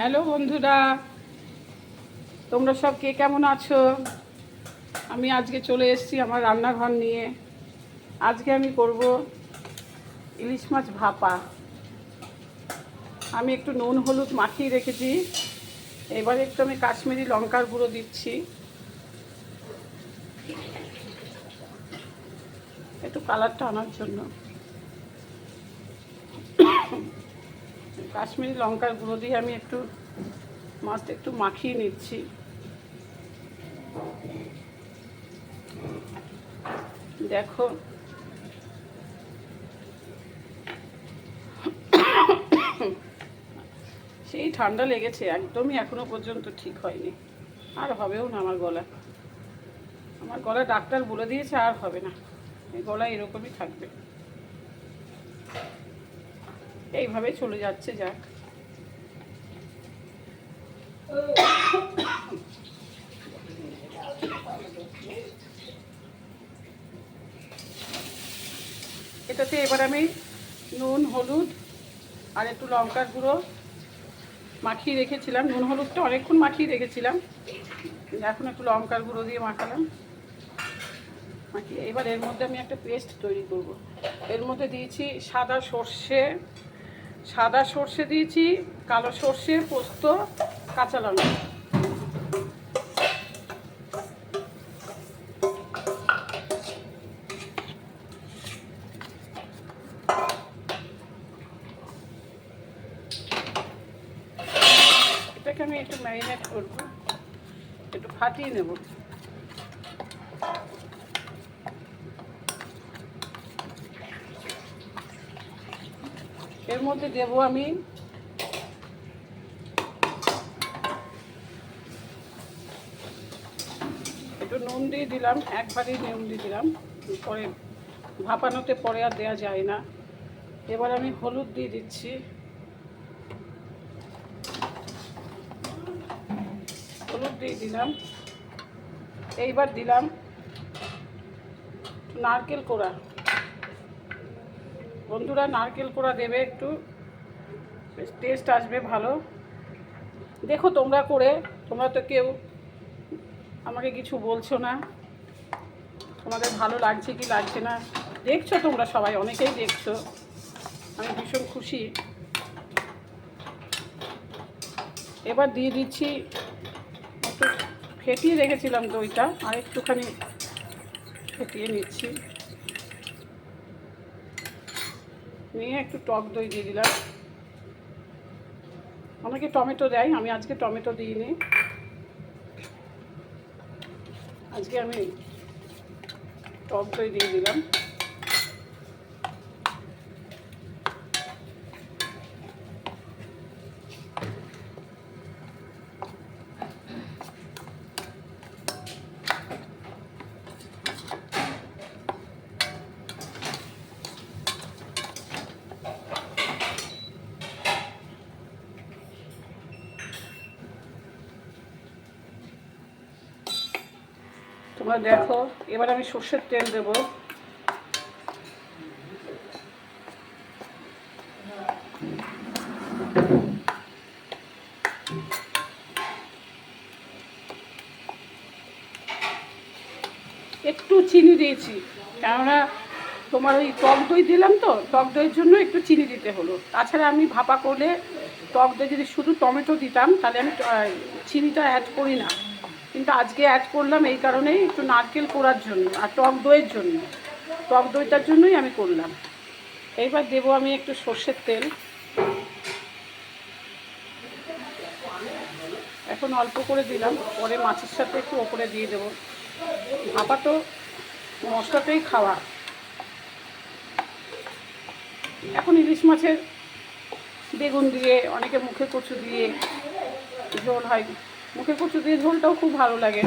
Hello বন্ধুরা, তোমরা সব কে কেমন আছো? আমি আজকে চলে এসেছি আমার রান্নাঘর নিয়ে। আজকে আমি করব ইলিশ মাছ ভাপা। আমি একটু নুন হলুদ মাখিয়ে রেখেছি। এবারে একটু আমি কাশ্মীরি লঙ্কার গুঁড়ো দিচ্ছি, একটু কালারটা আনার জন্য। কাশ্মীরি লঙ্কার গুঁড়ো দিয়ে আমি একটু মাছটা একটু মাখিয়ে নিচ্ছি। দেখো, সেই ঠান্ডা লেগেছে, একদমই এখনো পর্যন্ত ঠিক হয়নি। আর হবেও না। আমার গলা ডাক্তার বলে দিয়েছে আর হবে না, এই গলা এরকমই থাকবে, এইভাবে চলে যাচ্ছে। যাক, এটাতে এবার আমি নুন হলুদ আর একটু লঙ্কার গুঁড়ো মাখিয়ে রেখেছিলাম। নুন হলুদটা অনেকক্ষণ মাখিয়ে রেখেছিলাম, এখন একটু লঙ্কার গুঁড়ো দিয়ে মাখালাম। মাখিয়ে এবার এর মধ্যে আমি একটা পেস্ট তৈরি করব। এর মধ্যে দিয়েছি সাদা সর্ষে দিয়েছি, কালো সর্ষে, পোস্ত, কাঁচা লঙ্কা। এটাকে আমি একটু ম্যারিনেট করব, একটু ফাটিয়ে নেব। এর মধ্যে দেব আমি একটু নুন দিয়ে দিলাম, একবারই নুন দিয়ে দিলাম, পরে ভাপানোতে পরে আর দেওয়া যায় না। এবার আমি হলুদ দিয়ে দিচ্ছি, হলুদ দিয়ে দিলাম। এইবার দিলাম নারকেল কোড়া। বন্ধুরা, নারকেল কোড়া দেবে, একটু টেস্ট আসবে ভালো। দেখো তোমরা করে, তোমরা তো কেউ আমাকে কিছু বলছো না, তোমাদের ভালো লাগছে কি লাগছে না। দেখছো তোমরা সবাই, অনেকেই দেখছো, আমি ভীষণ খুশি। এবার দিয়ে দিচ্ছি, একটু ফেটিয়ে রেখেছিলাম দইটা, আর একটুখানি ফেটিয়ে নিচ্ছি। নিয়ে একটু টক দই দিয়ে দিলাম। অনেকে টমেটো দেয়, আমি আজকে টমেটো দিইনি। আজকে আমি টক দই দিয়ে দিলাম। তোমরা দেখো, এবার আমি সর্ষের তেল দেব। একটু চিনি দিয়েছি, কেননা তোমার ওই টক দই দিলাম তো, টক দইয়ের জন্য একটু চিনি দিতে হলো। তাছাড়া আমি ভাপা করলে টক দই যদি শুধু টমেটো দিতাম তাহলে আমি চিনিটা অ্যাড করি না, কিন্তু আজকে অ্যাড করলাম এই কারণেই, একটু নারকেল কোড়ার জন্য আর টক দইয়ের জন্য, টক দইটার জন্যই আমি করলাম। এইবার দেবো আমি একটু সর্ষের তেল, এখন অল্প করে দিলাম, পরে মাছের সাথে একটু ওপরে দিয়ে দেবো। ভাপা তো মশলাটাই খাওয়া। এখন ইলিশ মাছের বেগুন দিয়ে, অনেকে মুখে কচু দিয়ে ঝোল হয়, মুখে কচু দিয়ে ঝোলটাও খুব ভালো লাগে,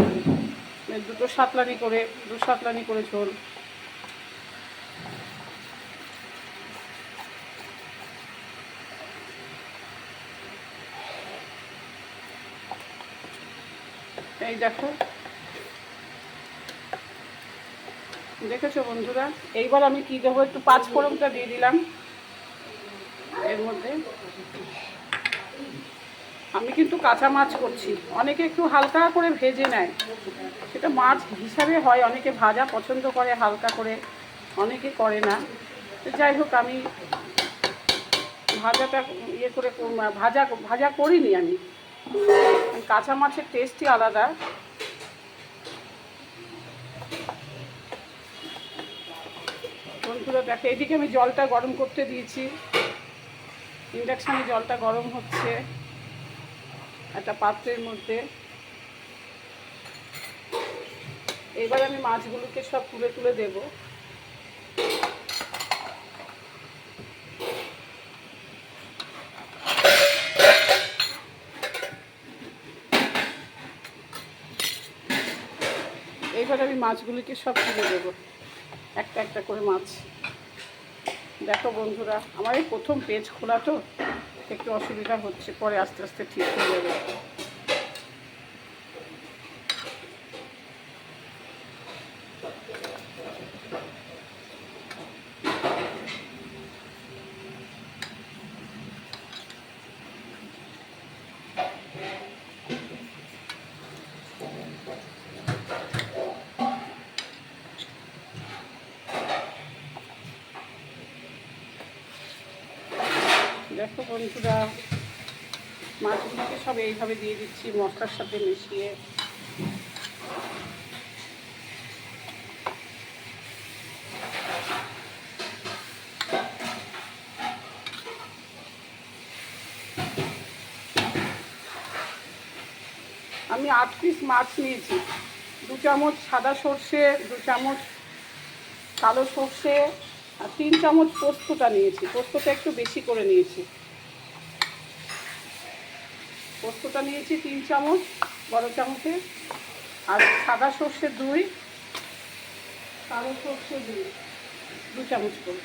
দু সাতলানি করে ঝোল। এই দেখো, দেখেছো বন্ধুরা। এইবার আমি কি দেবো, একটু পাঁচফোড়নটা দিয়ে দিলাম এর মধ্যে। আমি কিন্তু কাঁচা মাছ করছি, অনেকে একটু হালকা করে ভেজে নেয়, সেটা মাছ হিসাবে হয়। অনেকে ভাজা পছন্দ করে হালকা করে, অনেকে করে না। যাই হোক, আমি ভাজাটা ইয়ে করে ভাজা ভাজা করিনি আমি। কাঁচা মাছের টেস্টই আলাদা। বন্ধুরা দেখো, এইদিকে আমি জলটা গরম করতে দিয়েছি, ইন্ডাকশানে জলটা গরম হচ্ছে একটা পাত্রের মধ্যে। এবার আমি মাছগুলোকে সব তুলে তুলে দেবো। এইবার আমি মাছগুলিকে সব তুলে দেবো, একটা একটা করে মাছ। দেখো বন্ধুরা, আমার এই প্রথম পেজ খোলা তো একটু অসুবিধা হচ্ছে, পরে আস্তে আস্তে ঠিক হয়ে যাবে। দেখো বন্ধুরা, মাছগুলোকে সব এইভাবে দিয়ে দিচ্ছি মশলার সাথে মিশিয়ে। আমি 8 পিস মাছ নিয়েছি, 2 চামচ সাদা সর্ষে, 2 চামচ কালো সর্ষে, আর 3 চামচ পোস্তটা নিয়েছি। পোস্তটা একটু বেশি করে নিয়েছি। পোস্তটা নিয়েছি 3 চামচ বড় চামচে, আর সাদা সর্ষে 2, কালো সর্ষে 2 চামচ করে।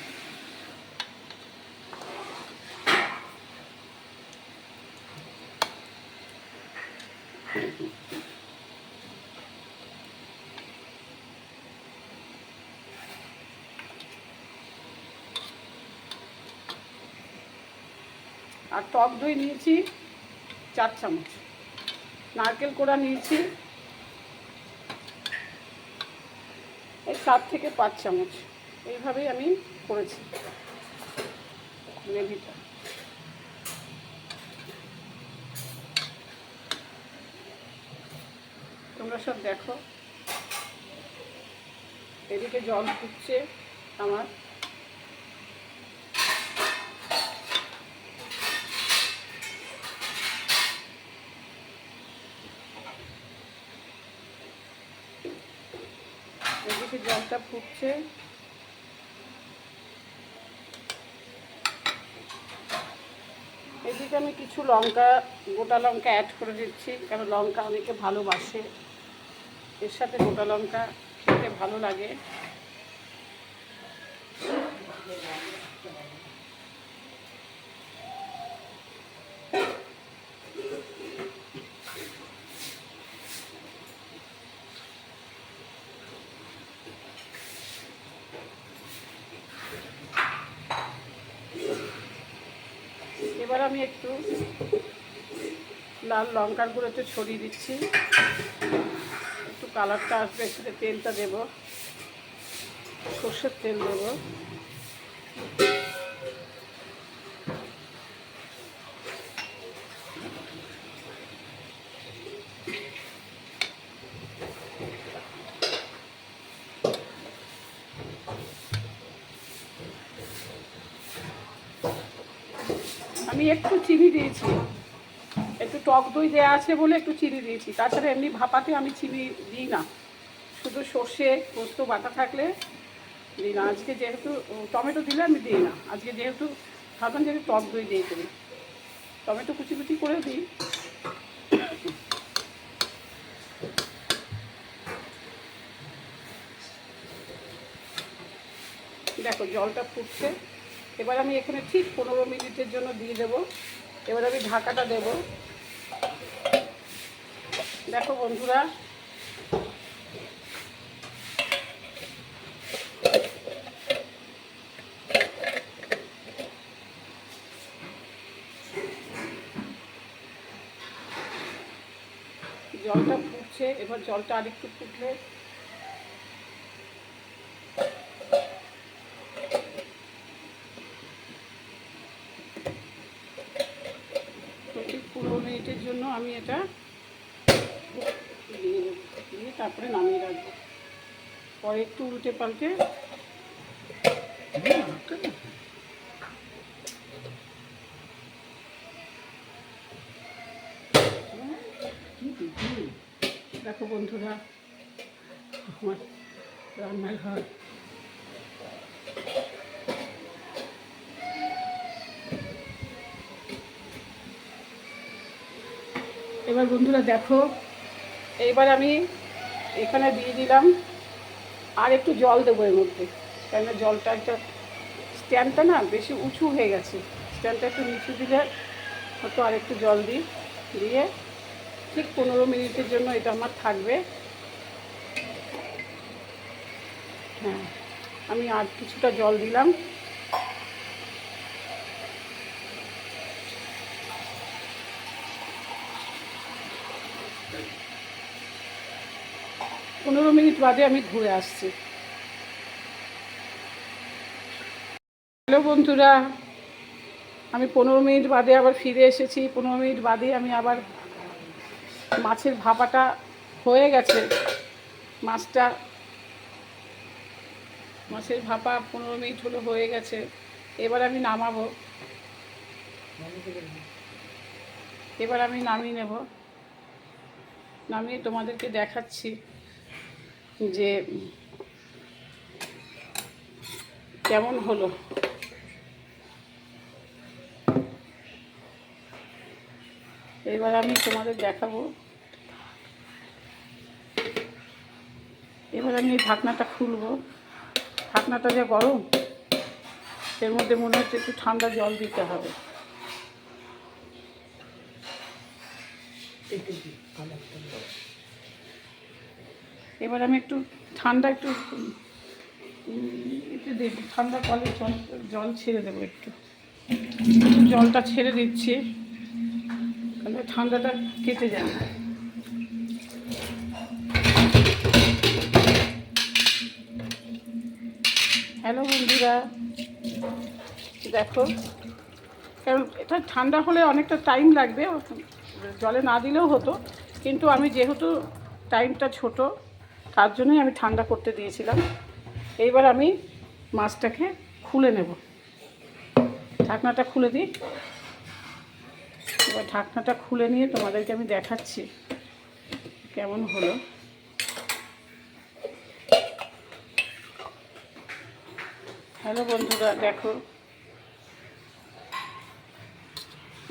আর টক দই নিয়েছি 4 চামচ, নারকেল কোড়া নিয়েছি এই 7 থেকে 5 চামচ। এইভাবেই আমি করেছি গ্রেভিটা। তোমরা সব দেখো, এদিকে জল ফুটছে আমার। এদিকে জলটা ফুটছে। এদিকে আমি কিছু লঙ্কা, গোটা লঙ্কা অ্যাড করে দিচ্ছি, কারণ লঙ্কা অনেকে ভালোবাসে, এর সাথে গোটা লঙ্কা খেতে ভালো লাগে। এবার আমি একটু লাল লঙ্কার গুঁড়োতে ছড়িয়ে দিচ্ছি, একটু কালারটা আসবে। একটু তেলটা দেব, সর্ষের তেল দেব। আমি একটু চিনি দিয়েছি, একটু টক দই দেওয়া আছে বলে একটু চিনি দিয়েছি, তাছাড়া এমনি ভাপাতে আমি চিনি দিই না, শুধু সর্ষে পোস্ত বাটা থাকলে দিই না। আজকে যেহেতু টমেটো দিলে আমি দিই না, আজকে যেহেতু ভাবলাম যে টক দই দিয়ে করি, টমেটো কুচি কুচি করে দিই। দেখো জলটা ফুটছে, এবার আমি এখানে ঠিক 15 মিনিটের জন্য দিয়ে দেবো। এবার আমি ঢাকাটা দেব। দেখো বন্ধুরা, জলটা ফুটছে, এবার জলটা আরেকটু ফুটলে ঠিক 15 মিনিটের জন্য আমি এটা দিয়ে দেবো, দিয়ে তারপরে নামিয়ে রাখবো। পরে একটু উল্টে পাল্টে দেখো বন্ধুরা আমার রান্নাঘর। এবার বন্ধুরা দেখো, এইবার আমি এখানে দিয়ে দিলাম আর একটু জল দেবো এর মধ্যে, কেননা জলটা একটা স্ট্যান্ডটা না বেশি উঁচু হয়ে গেছে, স্ট্যান্ডটা একটু নিচু দিলে হয়তো আর একটু জল দিই, দিয়ে ঠিক 15 মিনিটের জন্য এটা আমার থাকবে। হ্যাঁ, আমি আর কিছুটা জল দিলাম। পনেরো মিনিট বাদে আমি ঘুরে আসছি। হ্যালো বন্ধুরা, আমি 15 মিনিট বাদে আবার ফিরে এসেছি। 15 মিনিট বাদে আমি আবার মাছের ভাপাটা হয়ে গেছে। মাছের ভাপা 15 মিনিট হলো হয়ে গেছে। এবার আমি নামাবো, এবার আমি নামিয়ে নেব। নামিয়ে তোমাদেরকে দেখাচ্ছি যে কেমন হলো। এবার আমি তোমাদের দেখাবো। এবার আমি এই ঢাকনাটা খুলবো। ঢাকনাটা যে গরম, এর মধ্যে মনে হচ্ছে একটু ঠান্ডা জল দিতে হবে। এবার আমি একটু ঠান্ডা একটু দেব, ঠান্ডা কলের জল ছেড়ে দেবো। একটু জলটা ছেড়ে দিচ্ছি, কারণ ঠান্ডাটা কেটে যাবে। হ্যালো বন্ধুরা, দেখো, কারণ এটা ঠান্ডা হলে অনেকটা টাইম লাগবে, জলে না দিলেও হতো, কিন্তু আমি যেহেতু টাইমটা ছোট তার জন্যই আমি ঠান্ডা করতে দিয়েছিলাম। এইবার আমি মাছটাকে খুলে নেব। ঢাকনাটা খুলে দিই। এবার ঢাকনাটা খুলে নিয়ে তোমাদেরকে আমি দেখাচ্ছি কেমন হলো। হ্যালো বন্ধুরা, দেখো,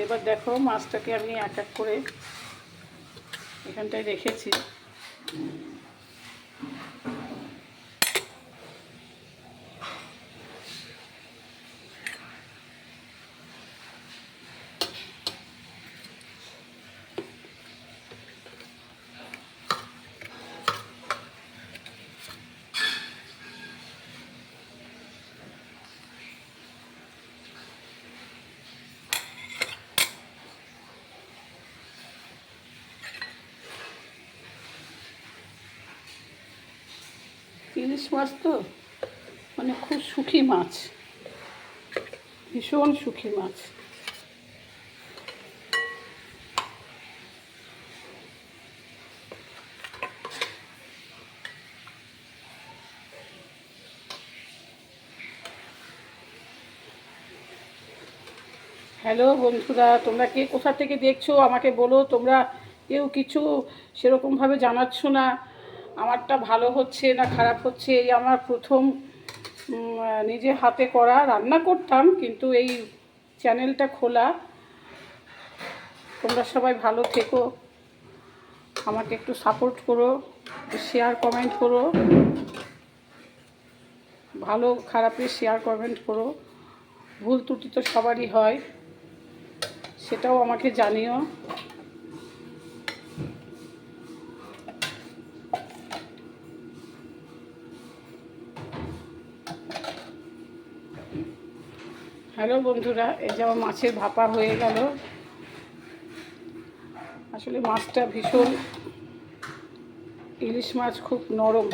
এবার দেখো মাছটাকে আমি এক এক করে এখানটায় রেখেছি। ইলিশ মাছ তো মানে খুব সুখী মাছ, ভীষণ সুখী মাছ। হ্যালো বন্ধুরা, তোমরা কে কোথা থেকে দেখছো আমাকে বলো। তোমরা কেউ কিছু সেরকমভাবে জানাচ্ছ না, আমারটা ভালো হচ্ছে না খারাপ হচ্ছে। এই আমার প্রথম নিজে হাতে করা, রান্না করতাম কিন্তু এই চ্যানেলটা খোলা। তোমরা সবাই ভালো থেকো, আমাকে একটু সাপোর্ট করো, শেয়ার কমেন্ট করো, ভালো খারাপের শেয়ার কমেন্ট করো। ভুল ত্রুটি তো সবারই হয়, সেটাও আমাকে জানিও। হ্যালো বন্ধুরা, এই যে আমার মাছের ভাপা হয়ে গেল। আসলে মাছটা ভীষণ ইলিশ মাছ খুব নরম,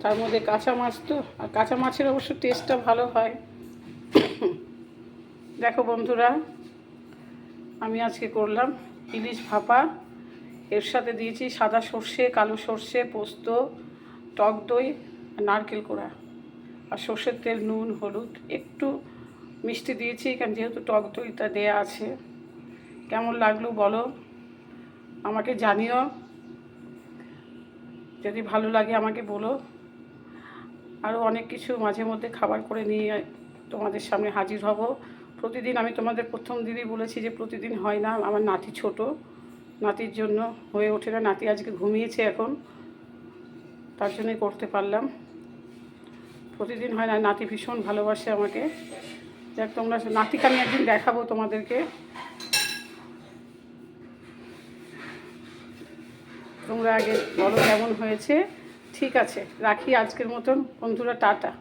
তার মধ্যে কাঁচা মাছ তো, আর কাঁচা মাছের অবশ্য টেস্টটা ভালো হয়। দেখো বন্ধুরা, আমি আজকে করলাম ইলিশ ভাপা। এর সাথে দিয়েছি সাদা সর্ষে, কালো সর্ষে, পোস্ত, টক দই, নারকেল কোড়া, আর সর্ষের তেল, নুন, হলুদ, একটু মিষ্টি দিয়েছি কারণ যেহেতু টক দইটা দেয়া আছে। কেমন লাগলো বলো, আমাকে জানিও। যদি ভালো লাগে আমাকে বলো। আরও অনেক কিছু মাঝে মধ্যে খাবার করে নিয়ে তোমাদের সামনে হাজির হব। প্রতিদিন আমি তোমাদের প্রথম দিনই বলেছি যে প্রতিদিন হয় না, আমার নাতি ছোট, নাতির জন্য হয়ে ওঠে না। নাতি আজকে ঘুমিয়েছে এখন, তার জন্যই করতে পারলাম। প্রতিদিন হয় না, নাতি ভীষণ ভালোবাসে আমাকে। যাক, তোমরা নাতিকে আমি একদিন দেখাবো তোমাদেরকে। তোমরা আগে বলো কেমন হয়েছে। ঠিক আছে, রাখি আজকের মতন বন্ধুরা, টাটা।